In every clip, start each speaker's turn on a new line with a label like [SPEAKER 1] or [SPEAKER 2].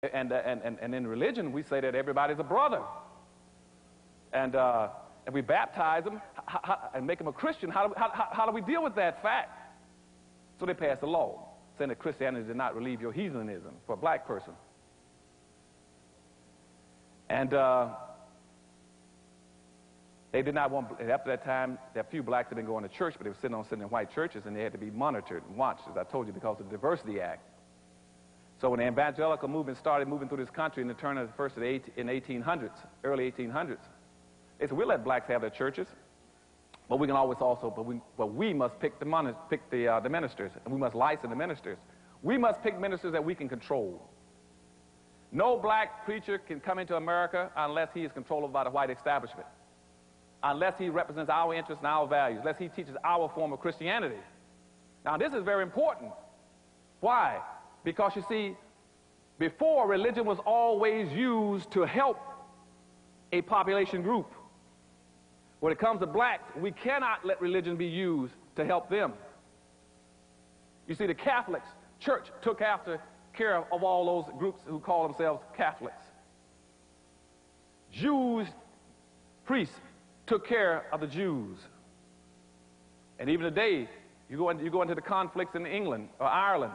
[SPEAKER 1] And in religion, we say that everybody's a brother. And we baptize them and make them a Christian. How do we deal with that fact? So they passed a law saying that Christianity did not relieve your heathenism for a black person. And they did not want, after that time, there are few blacks that didn't go into church, but they were sitting in white churches, and they had to be monitored and watched, as I told you, because of the Diversity Act. So when the evangelical movement started moving through this country in the turn of the first of the in 1800s, early 1800s, they said, we'll let blacks have their churches, but we can always also, but we must pick the ministers, and we must license the ministers. We must pick ministers that we can control. No black preacher can come into America unless he is controlled by the white establishment, unless he represents our interests and our values, unless he teaches our form of Christianity. Now, this is very important. Why? Because, you see, before, religion was always used to help a population group. When it comes to blacks, we cannot let religion be used to help them. You see, the Catholics, church took care of all those groups who call themselves Catholics. Jews, priests, took care of the Jews. And even today, you go into the conflicts in England or Ireland,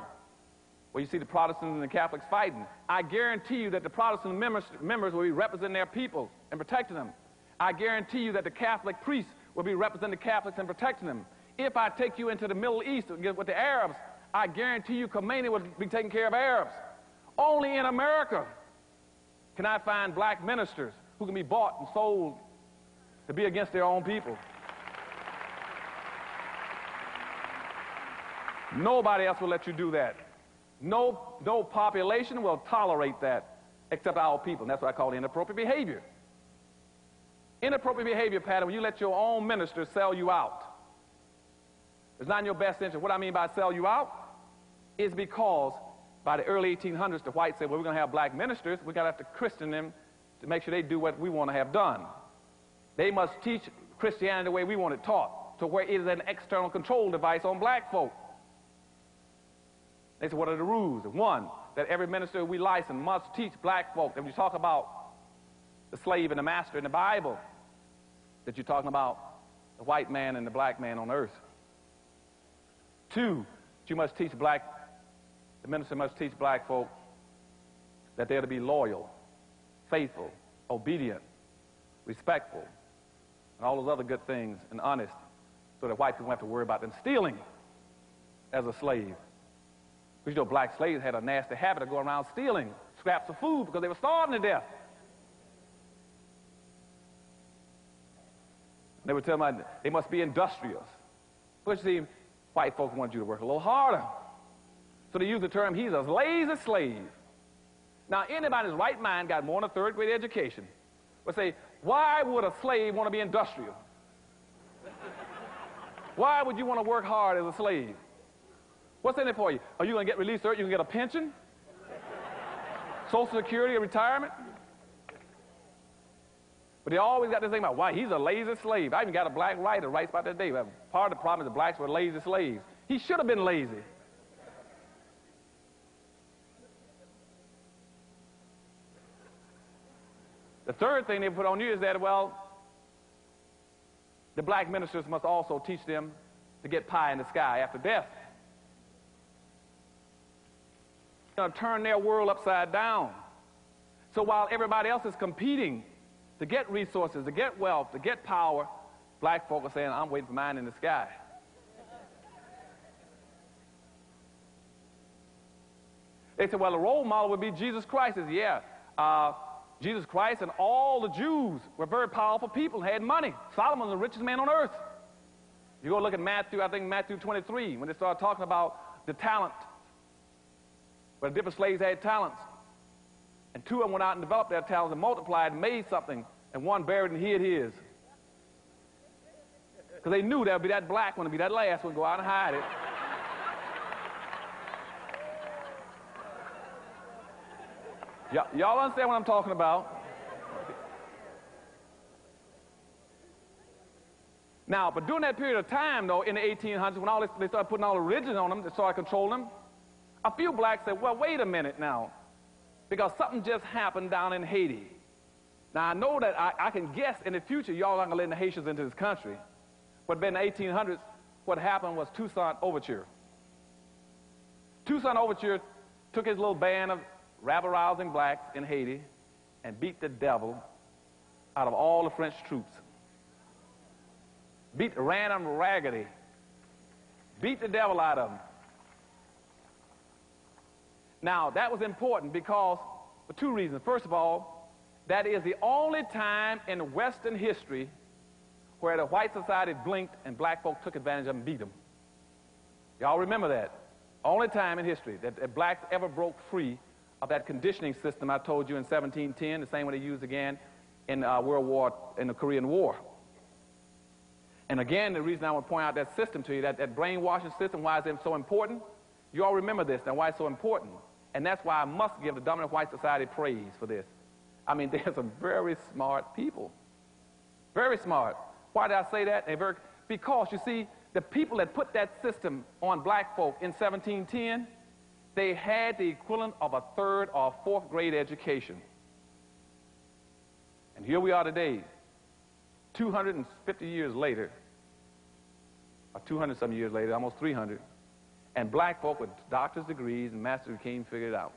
[SPEAKER 1] where you see the Protestants and the Catholics fighting. I guarantee you that the Protestant members will be representing their people and protecting them. I guarantee you that the Catholic priests will be representing the Catholics and protecting them. If I take you into the Middle East with the Arabs, I guarantee you Khomeini will be taking care of Arabs. Only in America can I find black ministers who can be bought and sold to be against their own people. Nobody else will let you do that. No population will tolerate that except our people, and that's what I call inappropriate behavior. Inappropriate behavior pattern when you let your own ministers sell you out. It's not in your best interest. What I mean by sell you out is because by the early 1800s, the whites said, well, we're going to have black ministers. We're going to have to Christian them to make sure they do what we want to have done. They must teach Christianity the way we want it taught, to where it is an external control device on black folk. They said, what are the rules? One, that every minister we license must teach black folk. And when you talk about the slave and the master in the Bible, that you're talking about the white man and the black man on earth. Two, you must teach the minister must teach black folk that they're to be loyal, faithful, obedient, respectful, and all those other good things, and honest, so that white people don't have to worry about them stealing as a slave. Because, you know, black slaves had a nasty habit of going around stealing scraps of food because they were starving to death. They would tell them they must be industrious. But you see, white folks wanted you to work a little harder. So they use the term, he's a lazy slave. Now, anybody in his right mind got more than a third-grade education would say, why would a slave want to be industrial? Why would you want to work hard as a slave? What's in it for you? Are you going to get released early? You can get a pension? Social Security or retirement? But they always got this thing about why he's a lazy slave. I even got a black writer writes about that day. Part of the problem is the blacks were lazy slaves. He should have been lazy. The third thing they put on you is that, well, the black ministers must also teach them to get pie in the sky after death. They're going to turn their world upside down. So while everybody else is competing to get resources, to get wealth, to get power, black folk are saying, I'm waiting for mine in the sky. They said, well, the role model would be Jesus Christ. Says, yeah, Jesus Christ and all the Jews were very powerful people, had money. Solomon was the richest man on earth. You go look at Matthew, I think Matthew 23, when they started talking about the talent, where the different slaves had talents. And two of them went out and developed their talents and multiplied and made something, and one buried and hid his. Because they knew there would be that black one, to be that last one, go out and hide it. Y'all understand what I'm talking about? Now, but during that period of time, though, in the 1800s, when they started putting all the religion on them, they started controlling them, a few blacks said, well, wait a minute now. because something just happened down in Haiti. Now, I know that I can guess in the future y'all aren't going to let the Haitians into this country. But in the 1800s, what happened was Toussaint Overture. Toussaint Overture took his little band of rabble-rousing blacks in Haiti and beat the devil out of all the French troops. Ran them raggedy. Beat the devil out of them. Now, that was important because, for two reasons. First of all, that is the only time in Western history where the white society blinked and black folk took advantage of them and beat them. Y'all remember that? Only time in history that blacks ever broke free of that conditioning system I told you in 1710, the same one they used again in the Korean War. And again, the reason I want to point out that system to you, that brainwashing system, why is it so important? You all remember this, and why it's so important. And that's why I must give the dominant white society praise for this. I mean, they're some very smart people. Very smart. Why did I say that? Because, you see, the people that put that system on black folk in 1710, they had the equivalent of a third or fourth grade education. And here we are today, 250 years later, or 200-some years later, almost 300, and black folk with doctor's degrees and master's degrees can't figure it out.